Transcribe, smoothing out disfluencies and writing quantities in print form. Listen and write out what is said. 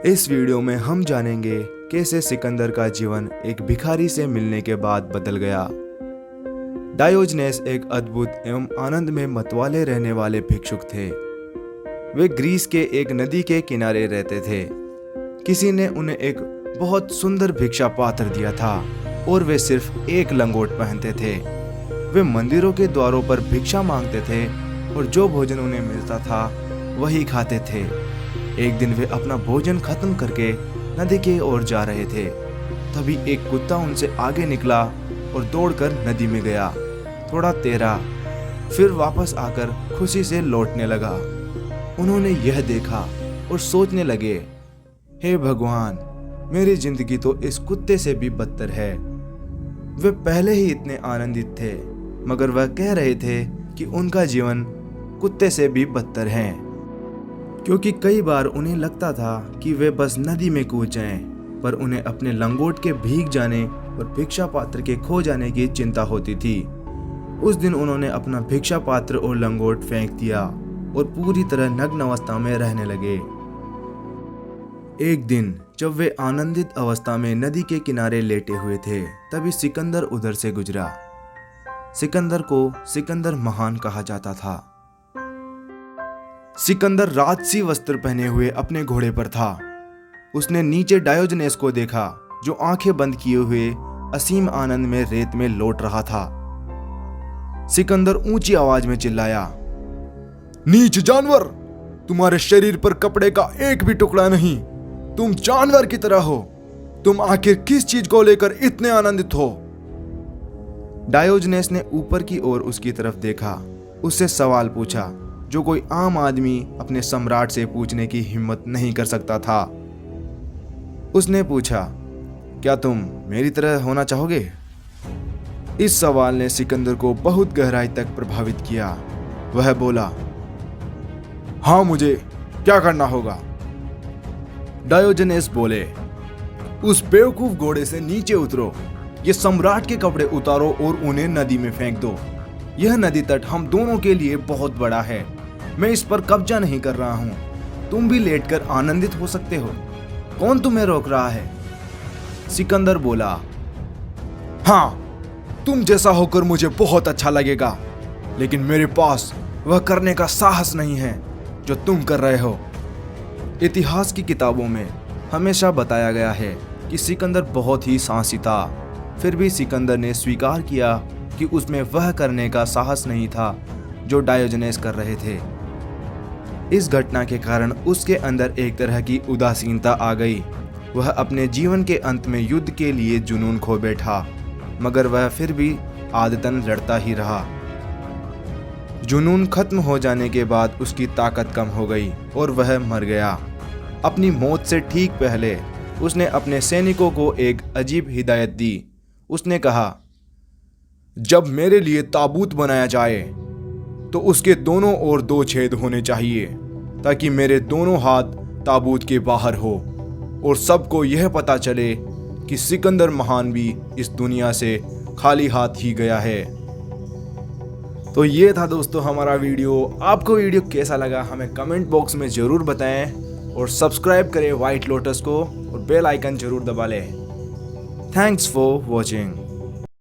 इस वीडियो में हम जानेंगे कैसे सिकंदर का जीवन एक भिखारी से मिलने के बाद बदल गया। डायोजनेस एक अद्भुत एवं आनंद में मतवाले रहने वाले भिक्षुक थे। वे ग्रीस के एक नदी के किनारे रहते थे। किसी ने उन्हें एक बहुत सुंदर भिक्षा पात्र दिया था और वे सिर्फ एक लंगोट पहनते थे। वे मंदिरों के द्वारों पर भिक्षा मांगते थे और जो भोजन उन्हें मिलता था वही खाते थे। एक दिन वे अपना भोजन खत्म करके नदी की ओर जा रहे थे। तभी एक कुत्ता उनसे आगे निकला और दौड़कर नदी में गया। थोड़ा तैरा, फिर वापस आकर खुशी से लौटने लगा। उन्होंने यह देखा और सोचने लगे, हे भगवान, मेरी जिंदगी तो इस कुत्ते से भी बदतर है। वे पहले ही इतने आनंदित थे, मगर वह कह रहे थे कि उनका जीवन कुत्ते से भी बदतर है, क्योंकि कई बार उन्हें लगता था कि वे बस नदी में कूद जाएं, पर उन्हें अपने लंगोट के भीग जाने और भिक्षा पात्र के खो जाने की चिंता होती थी। उस दिन उन्होंने अपना भिक्षा पात्र और लंगोट फेंक दिया और पूरी तरह नग्न अवस्था में रहने लगे। एक दिन जब वे आनंदित अवस्था में नदी के किनारे लेटे हुए थे, तभी सिकंदर उधर से गुजरा। सिकंदर को सिकंदर महान कहा जाता था। सिकंदर राजसी वस्त्र पहने हुए अपने घोड़े पर था। उसने नीचे डायोजनेस को देखा, जो आंखें बंद किए हुए असीम आनंद में रेत में लौट रहा था। सिकंदर ऊंची आवाज में चिल्लाया, नीच जानवर, तुम्हारे शरीर पर कपड़े का एक भी टुकड़ा नहीं। तुम जानवर की तरह हो। तुम आखिर किस चीज को लेकर इतने आनंदित हो? डायोजनेस ने ऊपर की ओर उसकी तरफ देखा, उससे सवाल पूछा जो कोई आम आदमी अपने सम्राट से पूछने की हिम्मत नहीं कर सकता था। उसने पूछा, क्या तुम मेरी तरह होना चाहोगे? इस सवाल ने सिकंदर को बहुत गहराई तक प्रभावित किया। वह बोला, हाँ, मुझे क्या करना होगा? डायोजनेस बोले, उस बेवकूफ घोड़े से नीचे उतरो, ये सम्राट के कपड़े उतारो और उन्हें नदी में फेंक दो। यह नदी तट हम दोनों के लिए बहुत बड़ा है। मैं इस पर कब्जा नहीं कर रहा हूं। तुम भी लेटकर आनंदित हो सकते हो। कौन तुम्हें रोक रहा है? सिकंदर बोला, हाँ, तुम जैसा होकर मुझे बहुत अच्छा लगेगा, लेकिन मेरे पास वह करने का साहस नहीं है जो तुम कर रहे हो। इतिहास की किताबों में हमेशा बताया गया है कि सिकंदर बहुत ही साहसी था। फिर भी सिकंदर ने स्वीकार किया कि उसमें वह करने का साहस नहीं था जो डायोजनेस कर रहे थे। इस घटना के कारण उसके अंदर एक तरह की उदासीनता आ गई। वह अपने जीवन के अंत में युद्ध के लिए जुनून खो बैठा, मगर वह फिर भी आदतन लड़ता ही रहा। जुनून खत्म हो जाने के बाद उसकी ताकत कम हो गई और वह मर गया। अपनी मौत से ठीक पहले उसने अपने सैनिकों को एक अजीब हिदायत दी। उसने कहा, जब मेरे लिए ताबूत बनाया जाए तो उसके दोनों ओर 2 छेद होने चाहिए, ताकि मेरे दोनों हाथ ताबूत के बाहर हो और सबको यह पता चले कि सिकंदर महान भी इस दुनिया से खाली हाथ ही गया है। तो ये था दोस्तों हमारा वीडियो। आपको वीडियो कैसा लगा हमें कमेंट बॉक्स में ज़रूर बताएं और सब्सक्राइब करें व्हाइट लोटस को और बेल आइकन जरूर दबा लें। Thanks for watching.